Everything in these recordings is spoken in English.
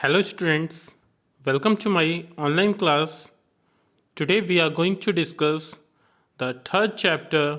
Hello students, welcome to my online class. Today we are going to discuss the third chapter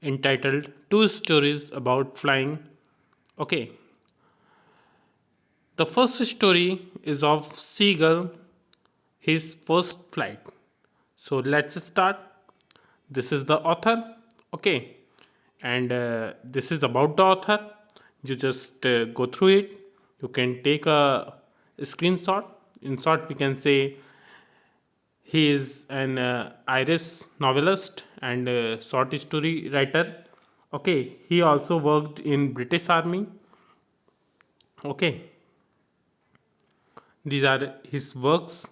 entitled Two Stories About Flying. Okay, the first story is of Seagull, his first flight. So let's start. This is the author. Okay, and this is about the author. You just go through it. You can take a screenshot. In short, we can say he is an Irish novelist and short story writer. Okay, he also worked in British Army. Okay, these are his works.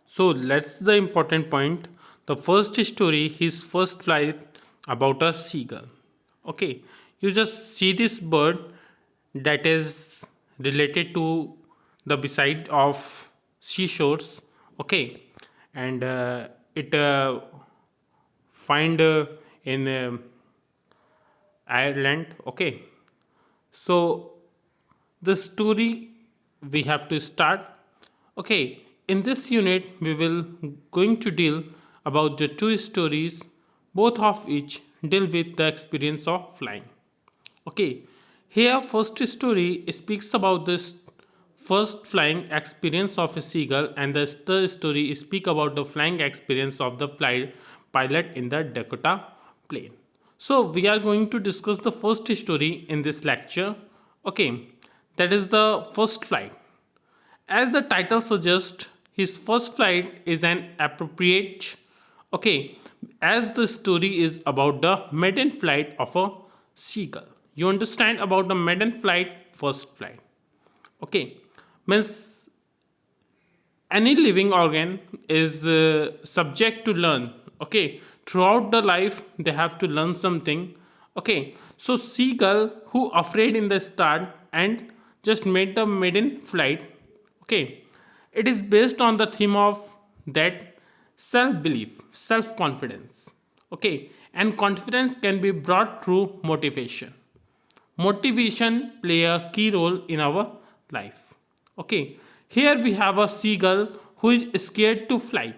So let's the important point. The first story, his first flight about a seagull. Okay, you just see this bird that is related to the beside of seashores. Okay, and it find in Ireland. Okay, so the story we have to start. Okay, in this unit we will going to deal about the two stories, both of which deal with the experience of flying. Okay, here first story speaks about this first flying experience of a seagull, and the third story speak about the flying experience of the flight pilot in the Dakota plane. So we are going to discuss the first story in this lecture. Okay, that is the first flight. As the title suggests, his first flight is an appropriate. Okay, as the story is about the maiden flight of a seagull. You understand about the maiden flight, first flight. Okay, means any living organ is subject to learn. Okay, throughout the life they have to learn something. Okay, so seagull who afraid in the start and just made the maiden flight. Okay, it is based on the theme of that self belief, self confidence. Okay, and confidence can be brought through motivation. Motivation play a key role in our life. Okay, here we have a seagull who is scared to fly.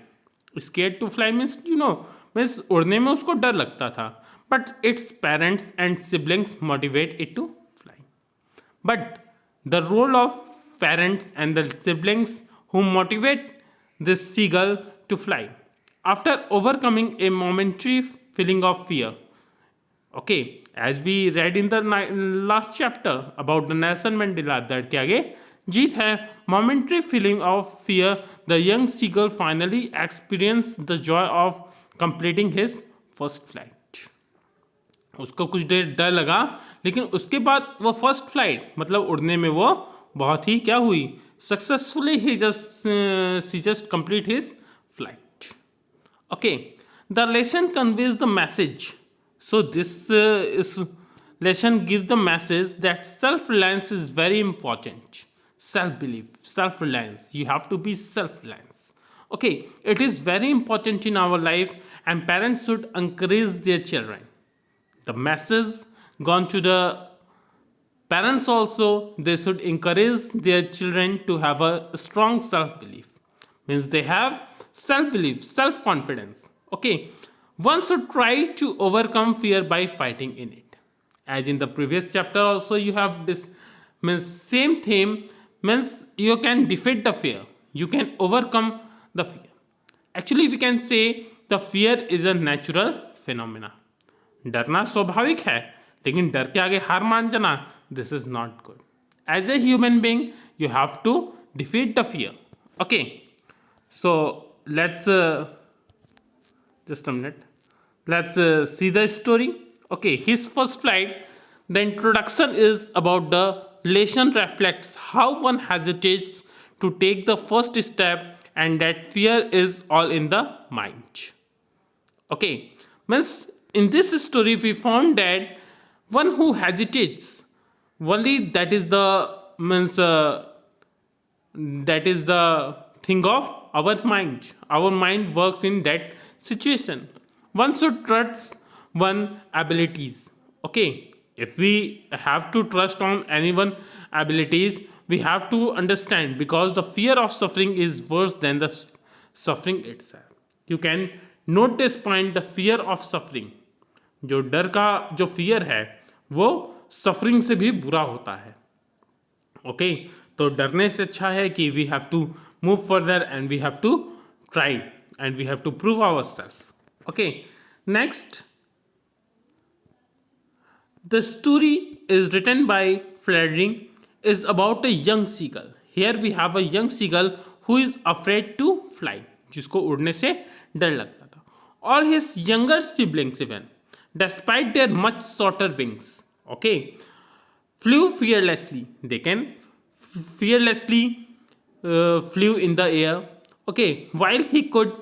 Scared to fly means means उड़ने में उसको डर लगता था, but its parents and siblings motivate it to fly. But the role of parents and the siblings who motivate this seagull to fly after overcoming a momentary feeling of fear. Okay, as we read in the last chapter about the Nelson Mandela that के आगे जीत है, momentary feeling of fear, the young seagull finally experienced the joy of completing his first flight. उसको कुछ देर डर लगा, लेकिन उसके बाद वो फर्स्ट फ्लाइट मतलब उड़ने में वो बहुत ही क्या हुई, successfully she just complete his flight. Okay, the lesson conveys the message. So this lesson gives the message that self-reliance is very important. Self-belief, self-reliance. You have to be self-reliance. Okay, it is very important in our life, and parents should encourage their children. The message gone to the parents also. They should encourage their children to have a strong self-belief. Means they have self-belief, self-confidence. Okay, one should try to overcome fear by fighting in it. As in the previous chapter also you have this, means same theme, means you can defeat the fear, you can overcome the fear. Actually we can say the fear is a natural phenomena. डरना स्वाभाविक है, लेकिन डर के आगे हार मान जाना, this is not good. As a human being you have to defeat the fear. Okay, so let's just a minute. Let's see the story. Okay, his first flight. The introduction is about the lesson reflects how one hesitates to take the first step, and that fear is all in the mind. Okay, means in this story we found that one who hesitates, only that is the means that is the thing of our mind. Our mind works in that situation. One should trust one abilities. Okay, if we have to trust on anyone abilities, we have to understand, because the fear of suffering is worse than the suffering itself. You can note this point, the fear of suffering. जो डर का जो fear है वो suffering से भी बुरा होता है. ओके, तो डरने से अच्छा है कि we have to move further and we have to try and we have to prove our self. Okay, next, the story is written by Fielding, is about a young seagull. Here we have a young seagull who is afraid to fly, जिसको उड़ने से डर लगता था. All his younger siblings even, despite their much shorter wings, okay, flew fearlessly. They can fearlessly flew in the air. Okay, while he could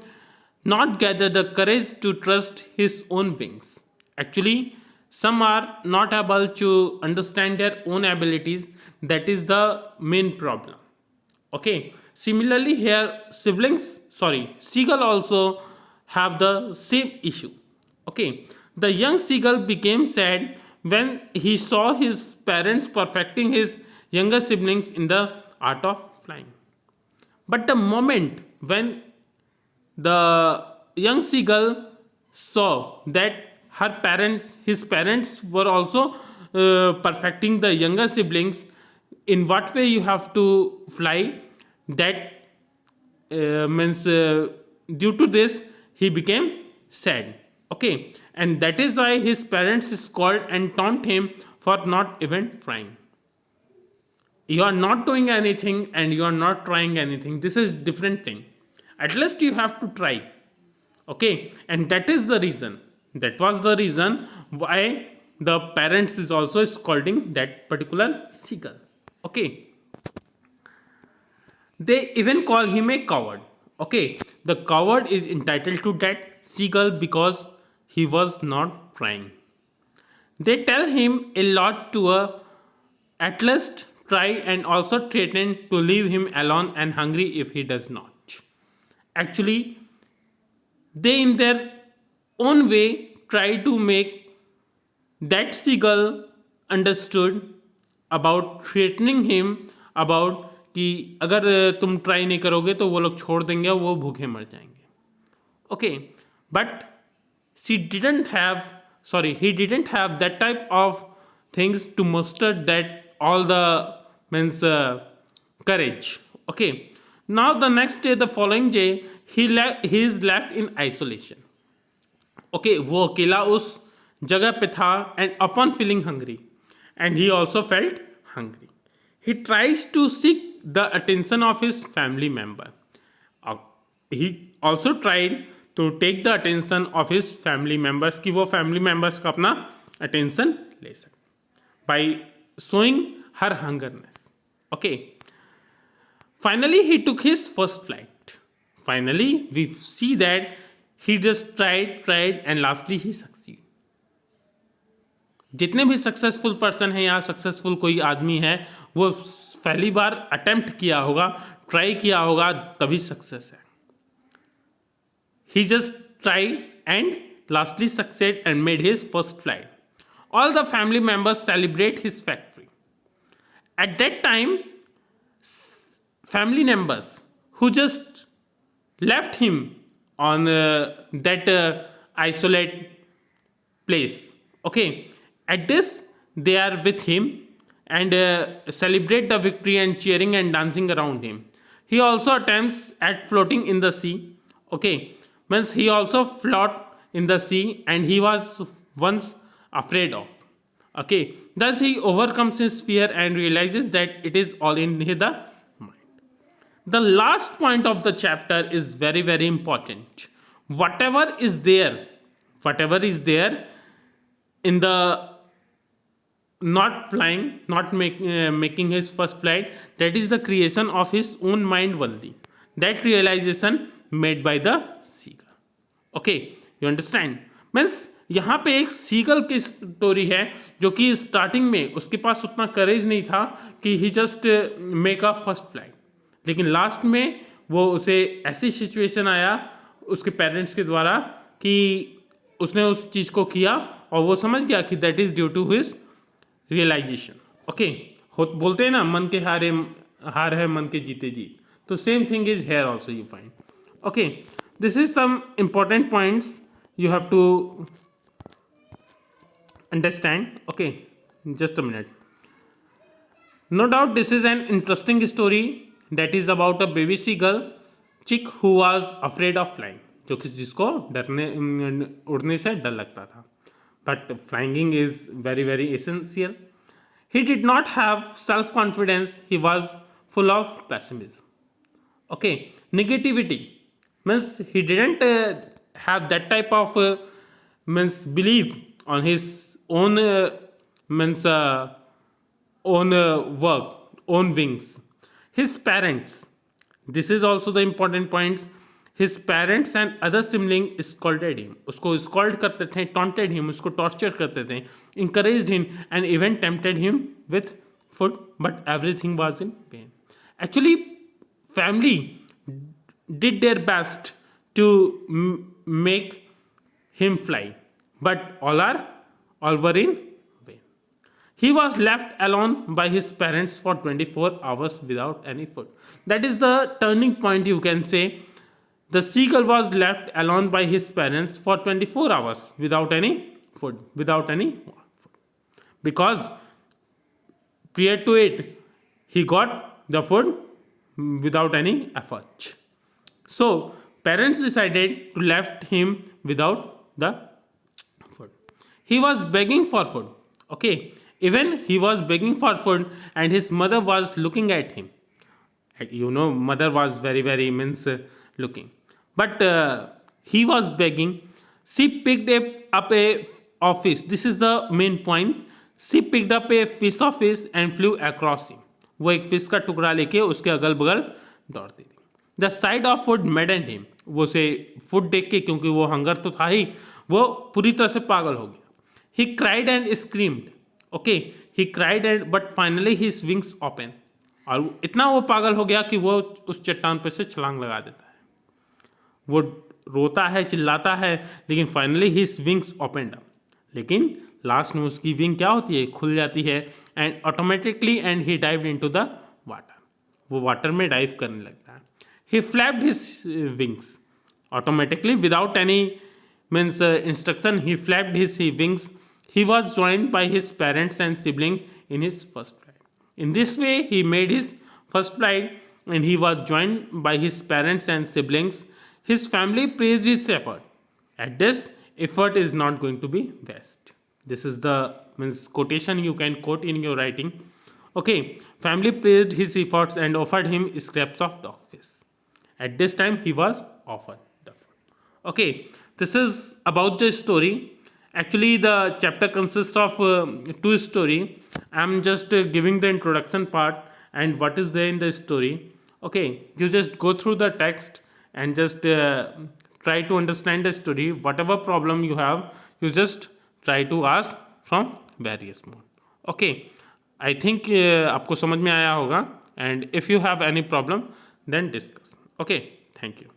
not gather the courage to trust his own wings. Actually, some are not able to understand their own abilities. That is the main problem. Okay, similarly here seagull also have the same issue. Okay, the young seagull became sad when he saw his parents perfecting his younger siblings in the art of flying. But the moment when the young seagull saw that his parents were also perfecting the younger siblings, in what way you have to fly, that means due to this he became sad. Okay, and that is why his parents scold and taunt him for not even trying. You are not doing anything and you are not trying anything. This is different thing. At least you have to try. Okay, and that was the reason why the parents is also scolding that particular seagull. Okay, they even call him a coward. Okay, the coward is entitled to that seagull because he was not trying. They tell him a lot to at least try, and also threaten to leave him alone and hungry if he does not. Actually, they in their own way try to make that seagull understood about threatening him about कि अगर तुम try नहीं करोगे तो वो लोग छोड़ देंगे, वो भूखे मर जाएंगे. Okay, but he didn't have that type of things to muster that all the means courage. Okay, now the next day, the following day, he is left in isolation. Okay, वो अकेला उस जगह पे था, and upon feeling hungry, and he also felt hungry, he tries to seek the attention of his family member. He also tried to take the attention of his family members, कि वो family members का अपना attention ले सके by showing her hungerness. Okay, finally he took his first flight. Finally we see that he just tried and lastly he succeeded. जितने भी successful person है या सक्सेसफुल कोई आदमी है, वो पहली बार अटेम्प्ट किया होगा, ट्राई किया होगा, तभी सक्सेस है. He just tried and lastly succeeded and made his first flight. All the family members celebrate his victory. At that time, family members who just left him on that isolate place, okay, at this they are with him and celebrate the victory and cheering and dancing around him. He also attempts at floating in the sea. Okay, means he also float in the sea and he was once afraid of. Okay, thus he overcomes his fear and realizes that it is all in the mind. The last point of the chapter is very, very important. Whatever is there in the not flying, not making his first flight, that is the creation of his own mind only. That realization made by the seagull. Okay, you understand? Means यहाँ पे एक seagull की story है जो कि starting में उसके पास उतना करेज नहीं था कि he just make a first flight, लेकिन लास्ट में वो उसे ऐसी सिचुएशन आया उसके पेरेंट्स के द्वारा कि उसने उस चीज़ को किया और वो समझ गया कि that is due to his realization. Okay, बोलते हैं ना, मन के हारे हार है, मन के जीते जीत. तो same thing is here also you find. Okay, this is some important points you have to understand. Okay, just a minute. No doubt this is an interesting story that is about a baby seagull chick who was afraid of flying. जो कि जिसको डरने उड़ने से डर लगता था. But flying is very very essential. He did not have self confidence. He was full of pessimism. Okay, negativity means he didn't have that type of means belief on his own means own work, own wings. His parents, this is also the important points. His parents and other sibling scolded him. उसको scold करते थे, taunted him, उसको torture करते थे, encouraged him and even tempted him with food, but everything was in vain. Actually, family did their best to make him fly, but all were in vain. He was left alone by his parents for 24 hours without any food. That is the turning point, you can say. The seagull was left alone by his parents for 24 hours without any food, because prior to it, he got the food without any effort. So parents decided to left him without the food. He was begging for food. Okay, even he was begging for food, and his mother was looking at him. Mother was very very means looking, but he was begging. She picked up a fish. This is the main point. She picked up a fish of fish and flew across him. वो एक fish का टुकड़ा लेके उसके अगल बगल दौड़ती थी. The sight of food maddened him. वो से फूड देख के, क्योंकि वो हंगर तो था ही, वो पूरी तरह से पागल हो गया. He cried and screamed. Okay, he cried and but finally his wings open. और इतना वो पागल हो गया कि वो उस चट्टान पे से छलांग लगा देता है. वो रोता है, चिल्लाता है, लेकिन finally his wings opened up. लेकिन लास्ट में उसकी विंग क्या होती है, खुल जाती है, and automatically and he dived into the water. वो वाटर में डाइव करने लगता है. He flapped his wings automatically without any means instruction. He flapped his wings. He was joined by his parents and sibling in his first flight. In this way he made his first flight, and he was joined by his parents and siblings. His family praised his effort. At this, effort is not going to be waste. This is the means quotation you can quote in your writing. Okay, family praised his efforts and offered him scraps of dogfish. At this time he was offered the food. Okay, this is about the story. Actually the chapter consists of two story. I'm just giving the introduction part and what is there in the story. Okay, you just go through the text and just try to understand the story. Whatever problem you have, you just try to ask from various mode. Okay, I think आपको समझ में आया होगा, and if you have any problem then discuss. Okay, thank you.